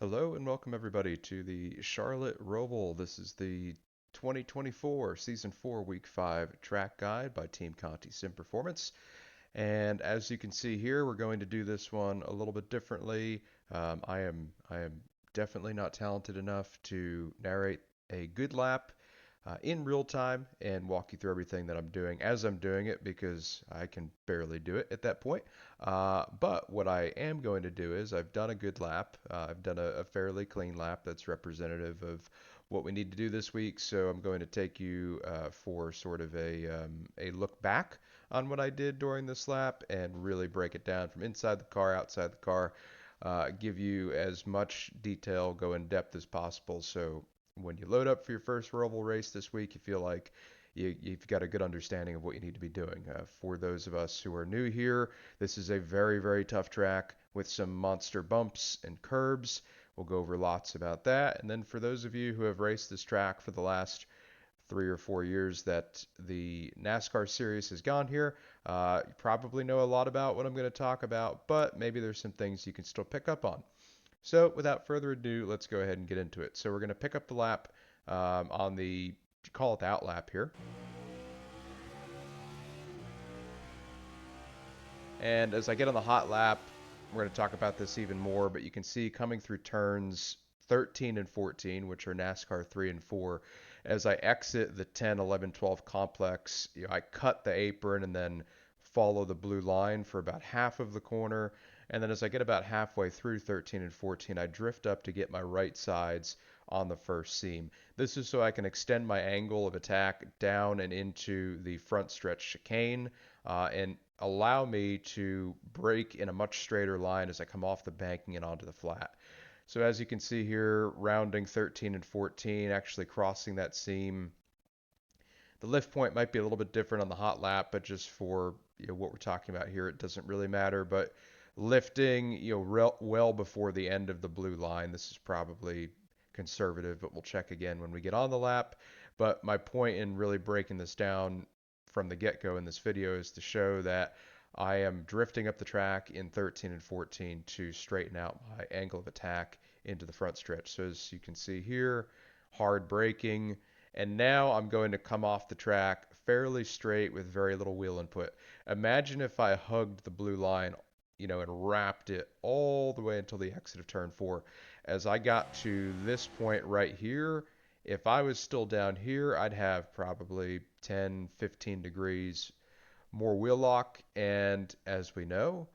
Hello and welcome everybody to the Charlotte Roval. This is the 2024 Season 4 Week 5 track guide by Team Conti Sim Performance. And as you can see here, we're going to do this one a little bit differently. I am definitely not talented enough to narrate a good lap in real time and walk you through everything that I'm doing as I'm doing it because I can barely do it at that point. But what I am going to do is I've done a good lap. I've done a fairly clean lap that's representative of what we need to do this week. So I'm going to take you for sort of a look back on what I did during this lap and really break it down from inside the car, outside the car, give you as much detail, go in depth as possible. So when you load up for your first Roval race this week, you feel like you've got a good understanding of what you need to be doing. For those of us who are new here, this is a very, very tough track with some monster bumps and curbs. We'll go over lots about that. And then for those of you who have raced this track for the last 3 or 4 years that the NASCAR series has gone here, you probably know a lot about what I'm going to talk about, but maybe there's some things you can still pick up on. So without further ado, let's go ahead and get into it. So we're going to pick up the lap on the, call it the out lap here. And as I get on the hot lap, we're going to talk about this even more, but you can see coming through turns 13 and 14, which are NASCAR 3 and 4, as I exit the 10, 11, 12 complex, I cut the apron and then follow the blue line for about half of the corner. And then as I get about halfway through 13 and 14, I drift up to get my right sides on the first seam. This is so I can extend my angle of attack down and into the front stretch chicane and allow me to brake in a much straighter line as I come off the banking and onto the flat. So as you can see here, rounding 13 and 14, actually crossing that seam. The lift point might be a little bit different on the hot lap, but just for what we're talking about here, it doesn't really matter. But lifting, well before the end of the blue line. This is probably conservative, but we'll check again when we get on the lap. But my point in really breaking this down from the get-go in this video is to show that I am drifting up the track in 13 and 14 to straighten out my angle of attack into the front stretch. So as you can see here, hard braking. And now I'm going to come off the track fairly straight with very little wheel input. Imagine if I hugged the blue line, and wrapped it all the way until the exit of turn 4. As I got to this point right here, if I was still down here, I'd have probably 10, 15 degrees more wheel lock. And as we know,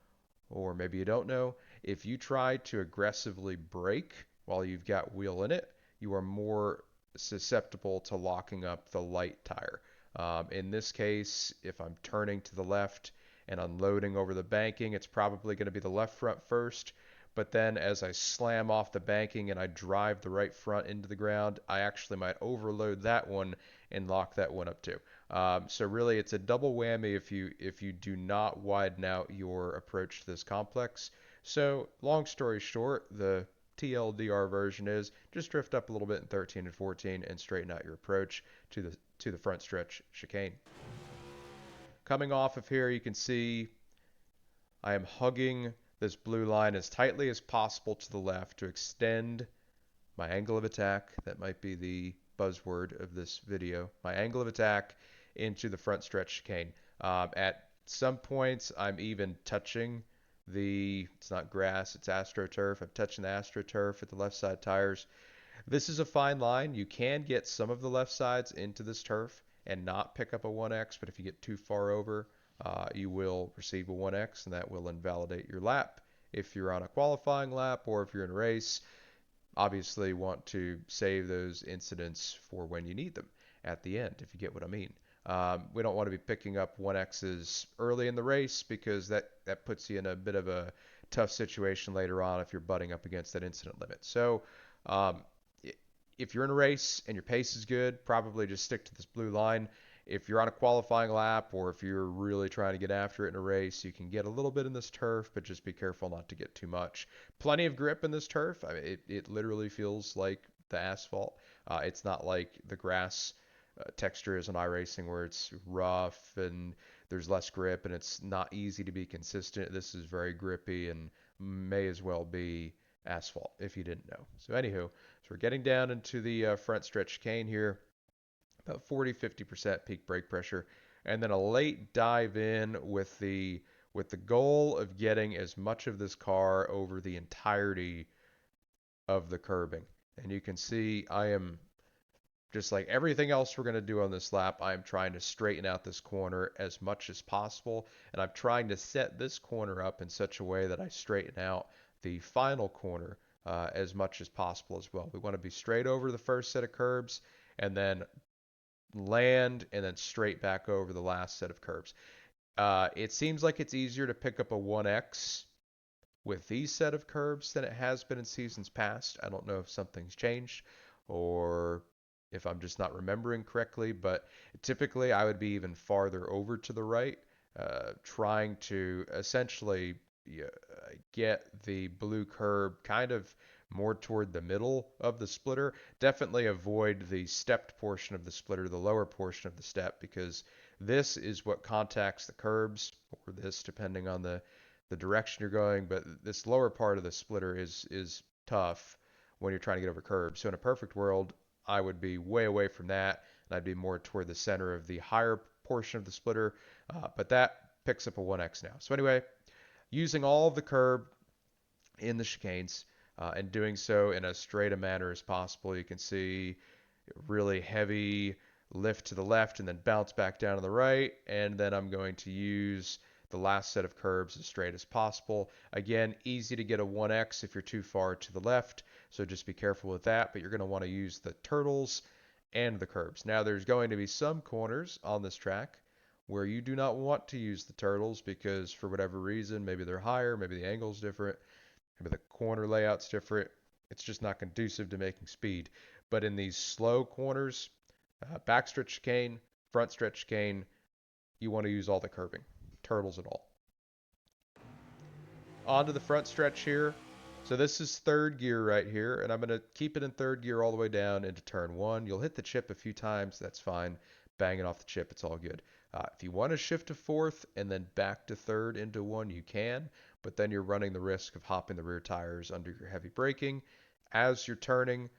or maybe you don't know, if you try to aggressively brake while you've got wheel in it, you are more susceptible to locking up the light tire. In this case, if I'm turning to the left and unloading over the banking, it's probably going to be the left front first. But then as I slam off the banking and I drive the right front into the ground, I actually might overload that one and lock that one up too. So really, it's a double whammy if you do not widen out your approach to this complex. So long story short, the TLDR version is just drift up a little bit in 13 and 14 and straighten out your approach to the front stretch chicane. Coming off of here, you can see I am hugging this blue line as tightly as possible to the left to extend my angle of attack. That might be the buzzword of this video. My angle of attack into the front stretch chicane. At some points, I'm even touching it's not grass, it's AstroTurf. I'm touching the AstroTurf at the left side tires. This is a fine line. You can get some of the left sides into this turf and not pick up a 1X, but if you get too far over, you will receive a 1X, and that will invalidate your lap if you're on a qualifying lap or if you're in a race. Obviously, want to save those incidents for when you need them at the end, if you get what I mean. We don't want to be picking up 1Xs early in the race because that puts you in a bit of a tough situation later on if you're butting up against that incident limit. So um, if you're in a race and your pace is good, probably just stick to this blue line. If you're on a qualifying lap or if you're really trying to get after it in a race, you can get a little bit in this turf, but just be careful not to get too much. Plenty of grip in this turf. I mean, it literally feels like the asphalt. It's not like the grass texture is on iRacing where it's rough and there's less grip and it's not easy to be consistent. This is very grippy and may as well be asphalt, if you didn't know. So anywho, so we're getting down into the front stretch chicane here, about 40-50% peak brake pressure, and then a late dive in with the goal of getting as much of this car over the entirety of the curbing. And you can see I am just like everything else we're going to do on this lap, I'm trying to straighten out this corner as much as possible, and I'm trying to set this corner up in such a way that I straighten out the final corner as much as possible as well. We want to be straight over the first set of curbs and then land and then straight back over the last set of curbs. It seems like it's easier to pick up a 1X with these set of curbs than it has been in seasons past. I don't know if something's changed or if I'm just not remembering correctly, but typically I would be even farther over to the right, trying to essentially get the blue curb kind of more toward the middle of the splitter. Definitely avoid the stepped portion of the splitter, the lower portion of the step, because this is what contacts the curbs, or this depending on the direction you're going, but this lower part of the splitter is tough when you're trying to get over curbs. So in a perfect world, I would be way away from that, and I'd be more toward the center of the higher portion of the splitter, but that picks up a 1X now. So anyway, using all of the curb in the chicanes and doing so in as straight a manner as possible. You can see really heavy lift to the left and then bounce back down to the right. And then I'm going to use the last set of curbs as straight as possible. Again, easy to get a 1X if you're too far to the left, so just be careful with that, but you're going to want to use the turtles and the curbs. Now there's going to be some corners on this track where you do not want to use the turtles because for whatever reason, maybe they're higher, maybe the angle's different, maybe the corner layout's different. It's just not conducive to making speed. But in these slow corners, backstretch chicane, front stretch chicane, you want to use all the curbing, turtles and all. Onto the front stretch here. So this is third gear right here, and I'm going to keep it in third gear all the way down into turn one. You'll hit the chip a few times, that's fine. Bang it off the chip, it's all good. If you want to shift to fourth and then back to third into one, you can, but then you're running the risk of hopping the rear tires under your heavy braking as you're turning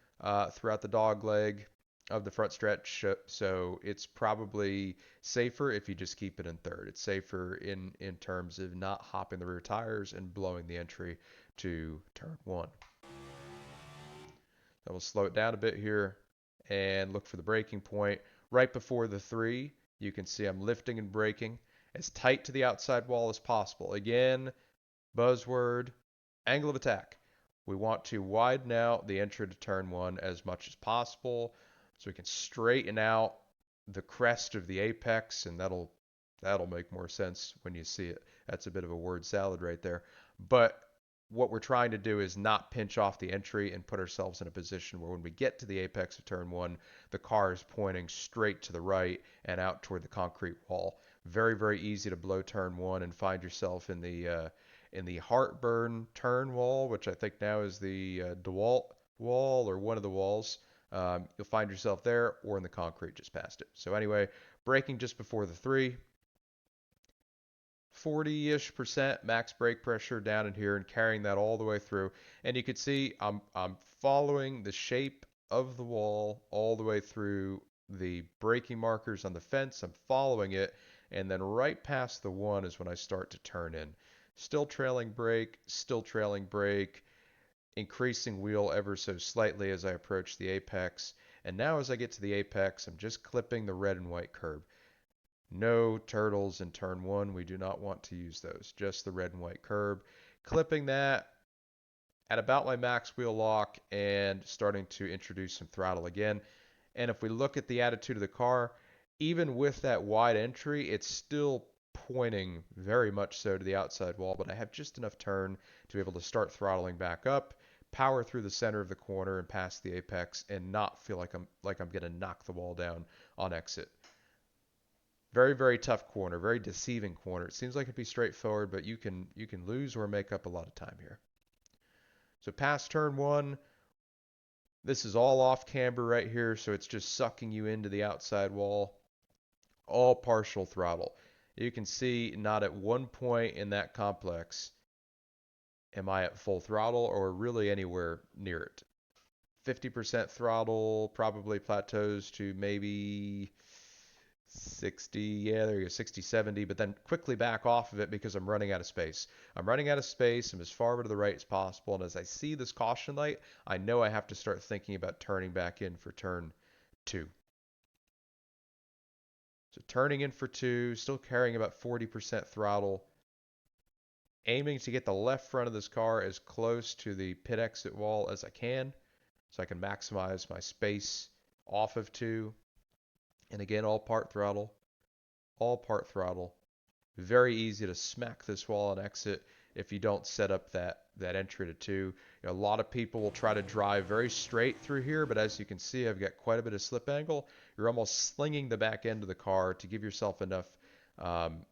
throughout the dog leg of the front stretch. So it's probably safer if you just keep it in third. It's safer in terms of not hopping the rear tires and blowing the entry to turn one. Then we'll slow it down a bit here and look for the braking point. Right before the 3, you can see I'm lifting and braking as tight to the outside wall as possible. Again, buzzword, angle of attack. We want to widen out the entry to turn 1 as much as possible so we can straighten out the crest of the apex, and that'll make more sense when you see it. That's a bit of a word salad right there. But what we're trying to do is not pinch off the entry and put ourselves in a position where when we get to the apex of turn 1, the car is pointing straight to the right and out toward the concrete wall. Very, very easy to blow turn 1 and find yourself in the heartburn turn wall, which I think now is the DeWalt wall or one of the walls. You'll find yourself there or in the concrete just past it. So anyway, braking just before the 3. 40-ish% max brake pressure down in here and carrying that all the way through. And you can see I'm following the shape of the wall all the way through the braking markers on the fence. I'm following it, and then right past the 1 is when I start to turn in. Still trailing brake, increasing wheel ever so slightly as I approach the apex. And now as I get to the apex, I'm just clipping the red and white curb. No turtles in turn 1. We do not want to use those. Just the red and white curb. Clipping that at about my max wheel lock and starting to introduce some throttle again. And if we look at the attitude of the car, even with that wide entry, it's still pointing very much so to the outside wall, but I have just enough turn to be able to start throttling back up, power through the center of the corner and past the apex, and not feel like I'm going to knock the wall down on exit. Very, very tough corner, very deceiving corner. It seems like it'd be straightforward, but you can lose or make up a lot of time here. So past turn 1, this is all off camber right here, so it's just sucking you into the outside wall. All partial throttle. You can see not at one point in that complex Am I at full throttle or really anywhere near it? 50% throttle probably plateaus to maybe 60, yeah, there you go, 60, 70, but then quickly back off of it because I'm running out of space. I'm running out of space. I'm as far over to the right as possible. And as I see this caution light, I know I have to start thinking about turning back in for turn two. So turning in for two, still carrying about 40% throttle, aiming to get the left front of this car as close to the pit exit wall as I can so I can maximize my space off of two. And again, all part throttle, all part throttle. Very easy to smack this wall and exit if you don't set up that entry to two. A lot of people will try to drive very straight through here, but as you can see, I've got quite a bit of slip angle. You're almost slinging the back end of the car to give yourself enough um,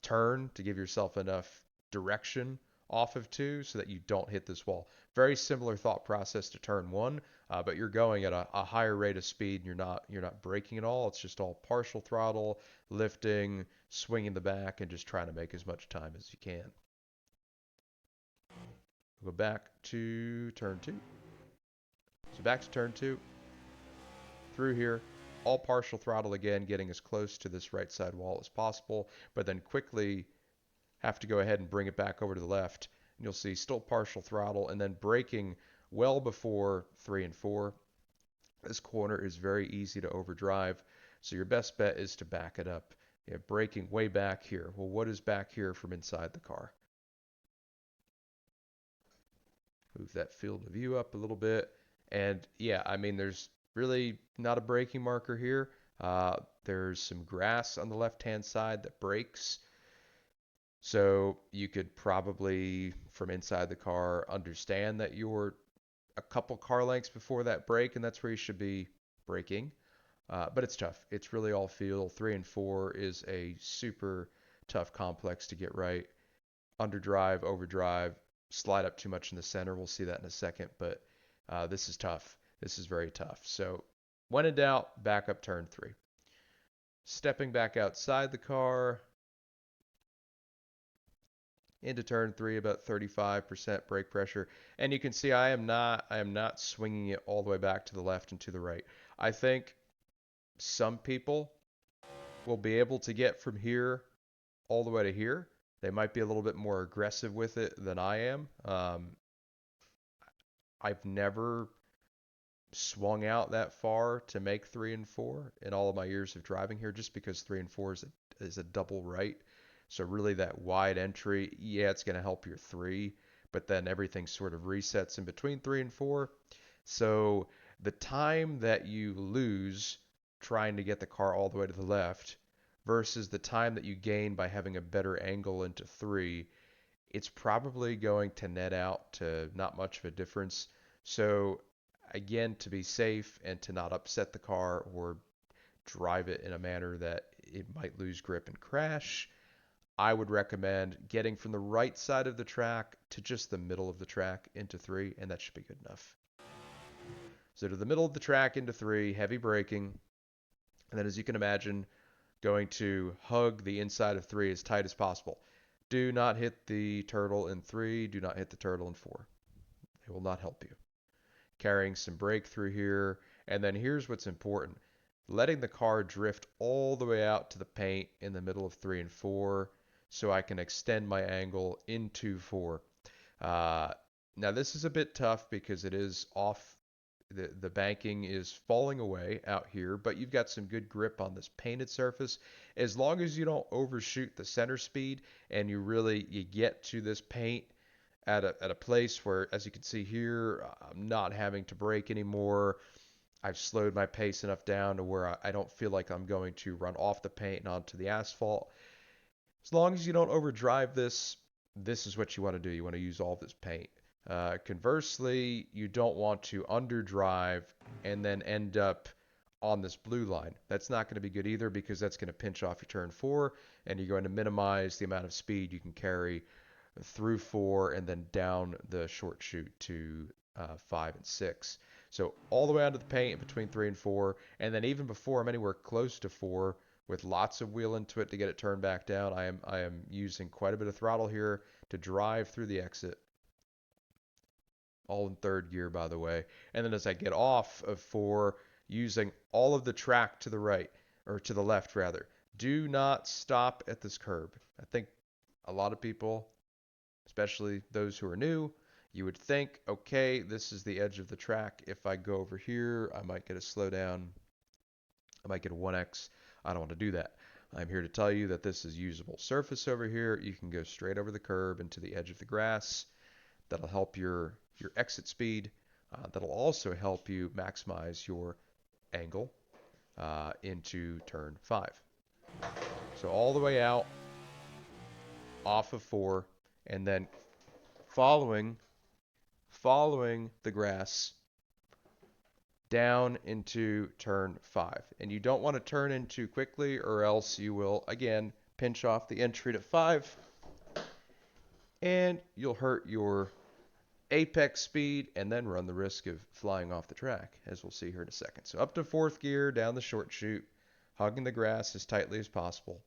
turn, to give yourself enough direction off of two so that you don't hit this wall. Very similar thought process to turn one, but you're going at a higher rate of speed and you're not braking at all. It's just all partial throttle, lifting, swinging the back, and just trying to make as much time as you can. We'll go back to turn two. So back to turn two, through here, all partial throttle again, getting as close to this right side wall as possible, but then quickly have to go ahead and bring it back over to the left. And you'll see still partial throttle and then braking well before 3 and 4. This corner is very easy to overdrive, so your best bet is to back it up. Braking way back here. Well, what is back here from inside the car? Move that field of view up a little bit. And yeah, I mean, there's really not a braking marker here. There's some grass on the left-hand side that brakes. So you could probably, from inside the car, understand that you're a couple car lengths before that break, and that's where you should be braking. But it's tough. It's really all feel. 3 and 4 is a super tough complex to get right. Underdrive, overdrive, slide up too much in the center. We'll see that in a second, but this is tough. This is very tough. So when in doubt, back up turn 3. Stepping back outside the car, into turn 3, about 35% brake pressure, and you can see I am not swinging it all the way back to the left and to the right. I think some people will be able to get from here all the way to here. They might be a little bit more aggressive with it than I am. I've never swung out that far to make 3 and 4 in all of my years of driving here, just because 3 and 4 is a double right. So really that wide entry, yeah, it's going to help your 3, but then everything sort of resets in between 3 and 4. So the time that you lose trying to get the car all the way to the left versus the time that you gain by having a better angle into 3, it's probably going to net out to not much of a difference. So again, to be safe and to not upset the car or drive it in a manner that it might lose grip and crash, I would recommend getting from the right side of the track to just the middle of the track into 3, and that should be good enough. So to the middle of the track into 3, heavy braking, and then as you can imagine, going to hug the inside of 3 as tight as possible. Do not hit the turtle in 3, do not hit the turtle in 4. It will not help you. Carrying some brake through here, and then here's what's important. Letting the car drift all the way out to the paint in the middle of 3 and 4 so I can extend my angle into 4. Now this is a bit tough because it is off, the banking is falling away out here, but you've got some good grip on this painted surface. As long as you don't overshoot the center speed and you get to this paint at a place where, as you can see here, I'm not having to brake anymore. I've slowed my pace enough down to where I don't feel like I'm going to run off the paint and onto the asphalt. As long as you don't overdrive this, this is what you want to do. You want to use all this paint. Conversely, you don't want to underdrive and then end up on this blue line. That's not going to be good either because that's going to pinch off your turn 4 and you're going to minimize the amount of speed you can carry through 4 and then down the short chute to 5 and 6. So all the way onto the paint in between 3 and 4, and then even before I'm anywhere close to 4, with lots of wheel into it to get it turned back down, I am using quite a bit of throttle here to drive through the exit. all in third gear, by the way. And then as I get off of 4, using all of the track to the right, or to the left rather. Do not stop at this curb. I think a lot of people, especially those who are new, you would think, okay, this is the edge of the track. If I go over here, I might get a slowdown. I might get a 1x. I don't want to do that. I'm here to tell you that this is usable surface over here. You can go straight over the curb into the edge of the grass. That'll help your exit speed. That'll also help you maximize your angle into turn 5. So all the way out, off of 4, and then following the grass down into turn 5. And you don't want to turn in too quickly, or else you will again pinch off the entry to 5, and you'll hurt your apex speed and then run the risk of flying off the track, as we'll see here in a second. So up to 4th gear, down the short chute, hugging the grass as tightly as possible,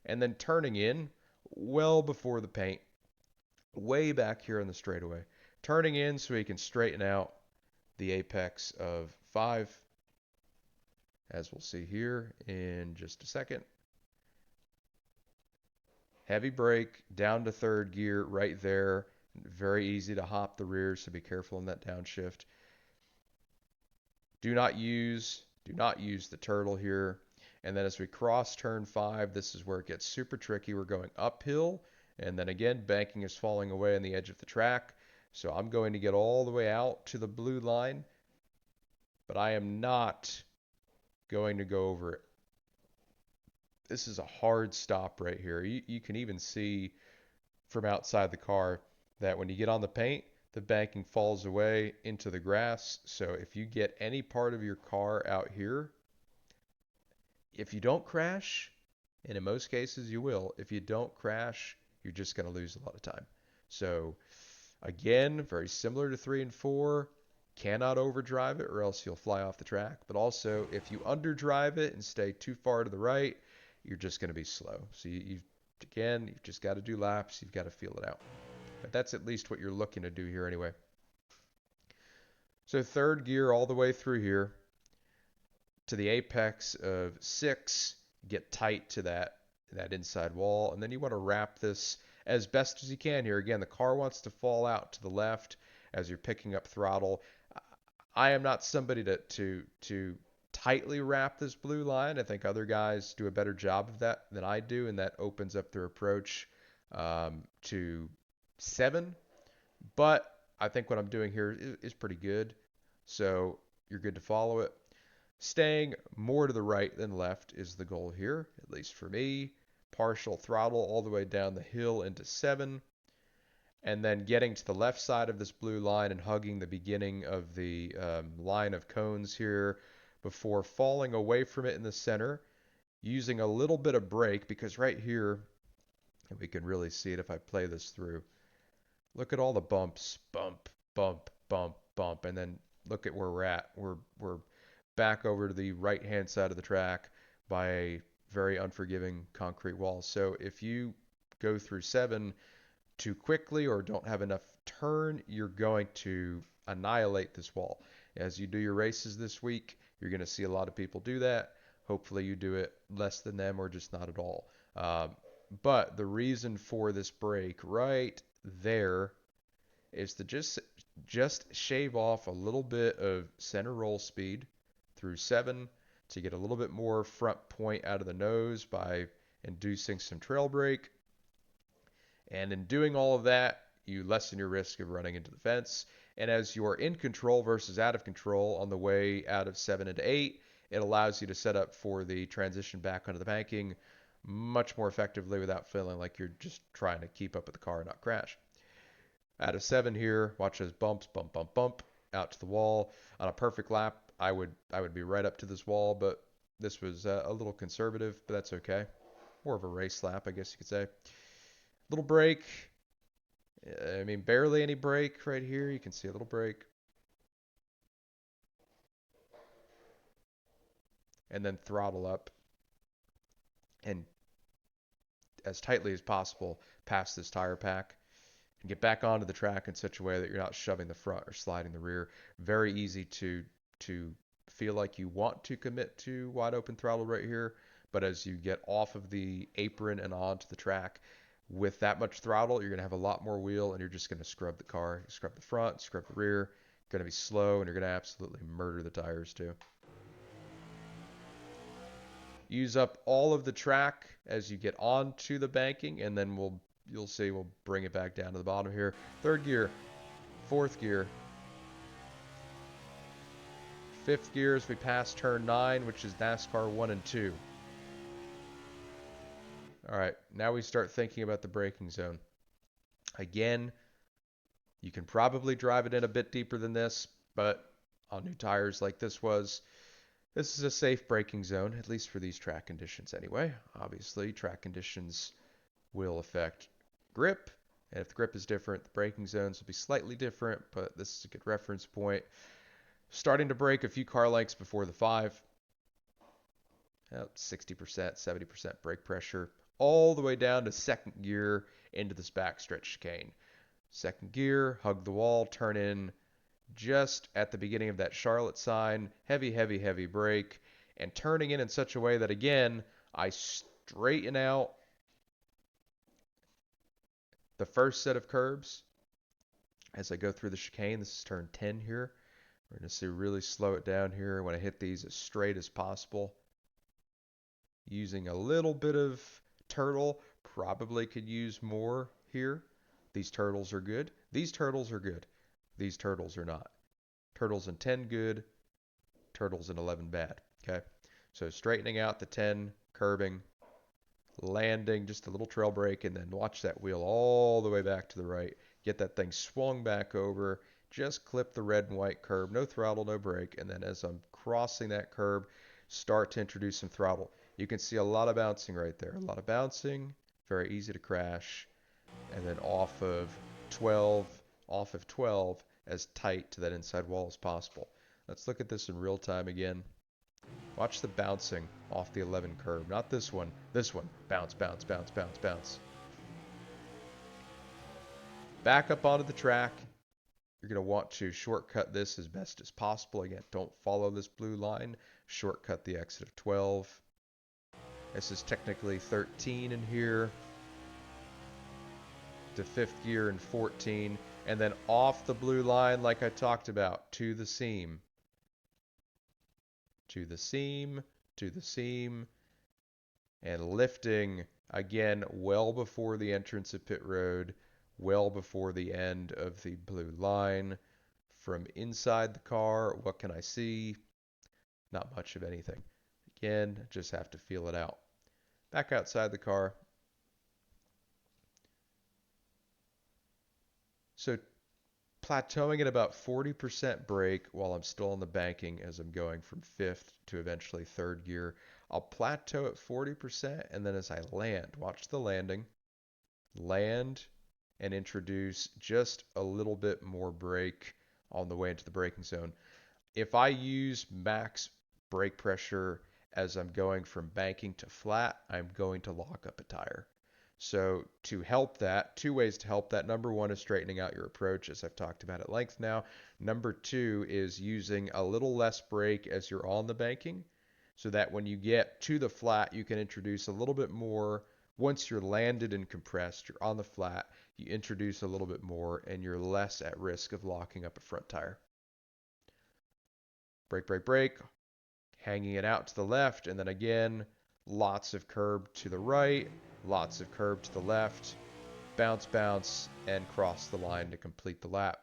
and then turning in well before the paint, way back here in the straightaway. Turning in so he can straighten out the apex of 5, as we'll see here in just a second. Heavy brake, down to 3rd gear right there. Very easy to hop the rear, so be careful in that downshift. Do not use the turtle here. And then as we cross turn 5, this is where it gets super tricky. We're going uphill, and then again, banking is falling away on the edge of the track. So I'm going to get all the way out to the blue line, but I am not going to go over it. This is a hard stop right here. You can even see from outside the car that when you get on the paint, the banking falls away into the grass. So if you get any part of your car out here, if you don't crash, and in most cases you will, if you don't crash, you're just going to lose a lot of time. So again, very similar to 3 and 4, cannot overdrive it or else you'll fly off the track. But also, if you underdrive it and stay too far to the right, you're just going to be slow. So you've just got to do laps. You've got to feel it out. But that's at least what you're looking to do here anyway. So 3rd gear all the way through here to the apex of 6, get tight to that inside wall, and then you want to wrap this as best as you can here. Again, the car wants to fall out to the left as you're picking up throttle. I am not somebody to tightly wrap this blue line. I think other guys do a better job of that than I do, and that opens up their approach to 7. But I think what I'm doing here is pretty good. So you're good to follow it. Staying more to the right than left is the goal here, at least for me. Partial throttle all the way down the hill into 7. And then getting to the left side of this blue line and hugging the beginning of the line of cones here before falling away from it in the center, using a little bit of brake, because right here, and we can really see it if I play this through, look at all the bumps, bump, bump, bump, bump, and then look at where we're at. We're back over to the right-hand side of the track by a very unforgiving concrete wall. So if you go through 7 too quickly or don't have enough turn, you're going to annihilate this wall. As you do your races this week, you're going to see a lot of people do that. Hopefully you do it less than them or just not at all. But the reason for this break right there is to just shave off a little bit of center roll speed through 7 to get a little bit more front point out of the nose by inducing some trail brake. And in doing all of that, you lessen your risk of running into the fence. And as you're in control versus out of control on the way out of 7 into 8, it allows you to set up for the transition back onto the banking much more effectively without feeling like you're just trying to keep up with the car and not crash. Out of 7 here, watch those bumps, bump, bump, bump, out to the wall. On a perfect lap, I would be right up to this wall, but this was a little conservative, but that's okay. More of a race lap, I guess you could say. Little brake. I mean, barely any brake right here. You can see a little brake. And then throttle up. And as tightly as possible past this tire pack. and get back onto the track in such a way that you're not shoving the front or sliding the rear. Very easy to feel like you want to commit to wide open throttle right here, but as you get off of the apron and onto the track with that much throttle, you're going to have a lot more wheel, and you're just going to scrub the car, scrub the front, scrub the rear. Going to be slow, and you're going to absolutely murder the tires too. Use up all of the track as you get onto the banking, and then you'll see we'll bring it back down to the bottom here. Third gear, fourth gear, fifth gear as we pass turn 9, which is NASCAR 1 and 2. All right, now we start thinking about the braking zone. Again, you can probably drive it in a bit deeper than this, but on new tires like this is a safe braking zone, at least for these track conditions anyway. Obviously, track conditions will affect grip, and if the grip is different, the braking zones will be slightly different, but this is a good reference point. Starting to brake a few car lengths before the 5, about 60%, 70% brake pressure, all the way down to second gear into this backstretch chicane. Second gear, hug the wall, turn in just at the beginning of that Charlotte sign, heavy, heavy, heavy brake, and turning in such a way that, again, I straighten out the first set of curbs as I go through the chicane. This is turn 10 here. We're going to see really slow it down here. I want to hit these as straight as possible. Using a little bit of turtle, probably could use more here. These turtles are good. These turtles are good. These turtles are not. Turtles in 10 good. Turtles in 11 bad. Okay. So straightening out the 10, curbing, landing, just a little trail brake, and then watch that wheel all the way back to the right. Get that thing swung back over. Just clip the red and white curb. No throttle, no brake. And then as I'm crossing that curb, start to introduce some throttle. You can see a lot of bouncing right there. A lot of bouncing. Very easy to crash. And then off of 12, as tight to that inside wall as possible. Let's look at this in real time again. Watch the bouncing off the 11 curve. Not this one. This one. Bounce, bounce, bounce, bounce, bounce. Back up onto the track. You're going to want to shortcut this as best as possible. Again, don't follow this blue line. Shortcut the exit of 12. This is technically 13 in here. To fifth gear and 14. And then off the blue line like I talked about. To the seam. To the seam. To the seam. And lifting again well before the entrance of pit road. Well before the end of the blue line. From inside the car, what can I see? Not much of anything. Again, just have to feel it out. Back outside the car. So plateauing at about 40% brake while I'm still on the banking as I'm going from fifth to eventually third gear. I'll plateau at 40%, and then as I land, watch the landing, land and introduce just a little bit more brake on the way into the braking zone. If I use max brake pressure as I'm going from banking to flat, I'm going to lock up a tire. So to help that, two ways to help that. Number one is straightening out your approach, as I've talked about at length now. Number two is using a little less brake as you're on the banking, so that when you get to the flat, you can introduce a little bit more. Once you're landed and compressed, you're on the flat, you introduce a little bit more, and you're less at risk of locking up a front tire. Brake, brake, brake, hanging it out to the left, and then again, lots of curb to the right, lots of curb to the left, bounce, bounce, and cross the line to complete the lap.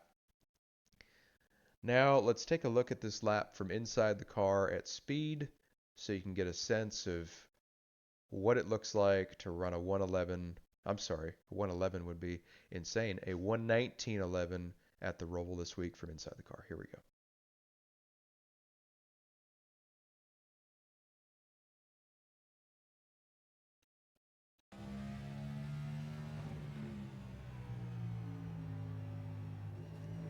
Now let's take a look at this lap from inside the car at speed so you can get a sense of what it looks like to run a 111. I'm sorry, 111 would be insane. A 119.11 at the Roval this week from inside the car. Here we go.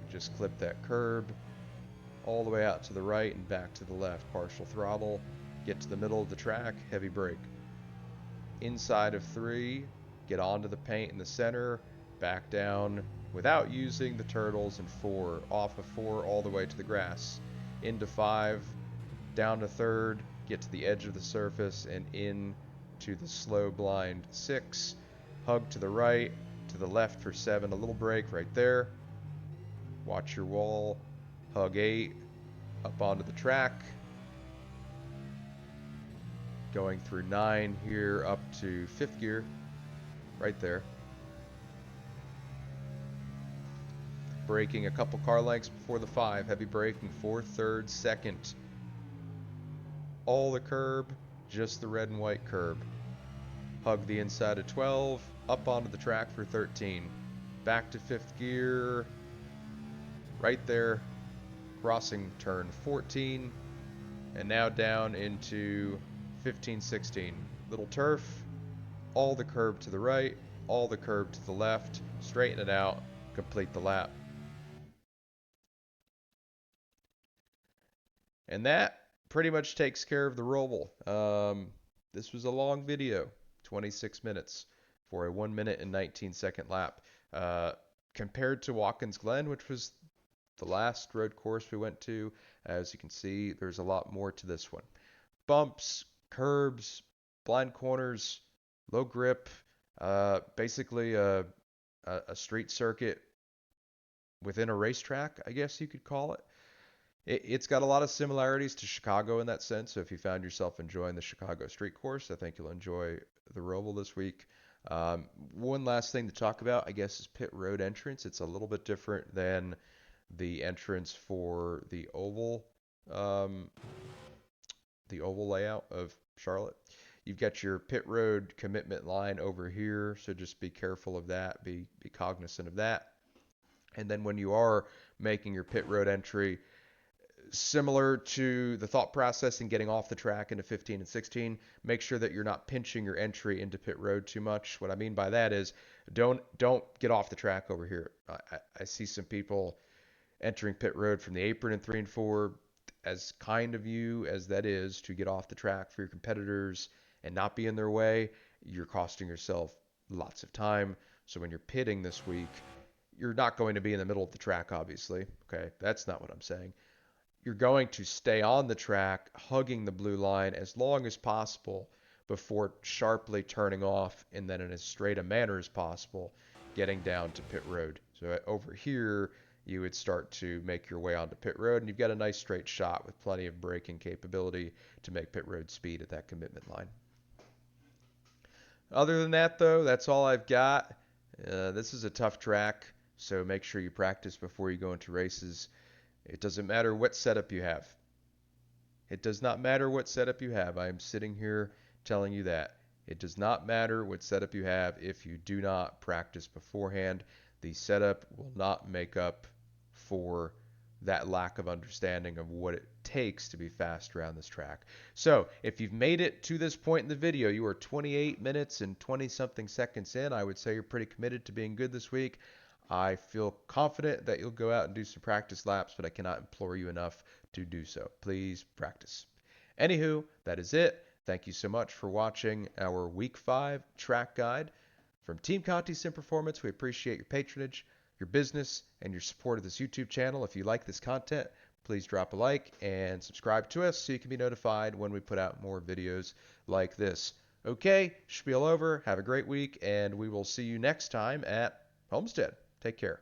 Just clip that curb all the way out to the right and back to the left. Partial throttle, get to the middle of the track, heavy brake. Inside of 3, get onto the paint in the center, back down without using the turtles, and 4, off of 4 all the way to the grass, into 5, down to 3rd, get to the edge of the surface, and in to the slow blind 6, hug to the right, to the left for 7, a little break right there, watch your wall, hug 8, up onto the track, going through 9 here up to 5th gear, right there. Braking a couple car lengths before the 5, heavy braking 4th, 3rd, 2nd. All the curb, just the red and white curb. Hug the inside of 12, up onto the track for 13. Back to 5th gear, right there, crossing turn 14, and now down into 15, 16. Little turf, all the curb to the right, all the curb to the left, straighten it out, complete the lap. And that pretty much takes care of the Roval. This was a long video, 26 minutes for a 1 minute and 19-second lap. Compared to Watkins Glen, which was the last road course we went to, as you can see, there's a lot more to this one. Bumps, curbs, blind corners, low grip, basically a street circuit within a racetrack, I guess you could call it. It's got a lot of similarities to Chicago in that sense. So if you found yourself enjoying the Chicago street course, I think you'll enjoy the Roval this week. One last thing to talk about, I guess, is pit road entrance. It's a little bit different than the entrance for the oval layout of Charlotte. You've got your pit road commitment line over here, so just be careful of that. Be cognizant of that. And then when you are making your pit road entry, similar to the thought process in getting off the track into 15 and 16, make sure that you're not pinching your entry into pit road too much. What I mean by that is don't get off the track over here. I see some people entering pit road from the apron in 3 and 4. As kind of you as that is to get off the track for your competitors and not be in their way, you're costing yourself lots of time. So when you're pitting this week, you're not going to be in the middle of the track, obviously. Okay, that's not what I'm saying. You're going to stay on the track, hugging the blue line as long as possible before sharply turning off, and then in as straight a manner as possible, getting down to pit road. So over here, you would start to make your way onto pit road, and you've got a nice straight shot with plenty of braking capability to make pit road speed at that commitment line. Other than that, though, that's all I've got. This is a tough track, so make sure you practice before you go into races. It doesn't matter what setup you have. It does not matter what setup you have. I am sitting here telling you that. It does not matter what setup you have if you do not practice beforehand. The setup will not make up for that lack of understanding of what it takes to be fast around this track. So if you've made it to this point in the video, you are 28 minutes and 20 something seconds in. I would say you're pretty committed to being good this week. I feel confident that you'll go out and do some practice laps, but I cannot implore you enough to do so. Please practice. Anywho, that is it. Thank you so much for watching our Week 5 track guide. From Team Conti Sim Performance, we appreciate your patronage, your business, and your support of this YouTube channel. If you like this content, please drop a like and subscribe to us so you can be notified when we put out more videos like this. Okay, spiel over. Have a great week, and we will see you next time at Homestead. Take care.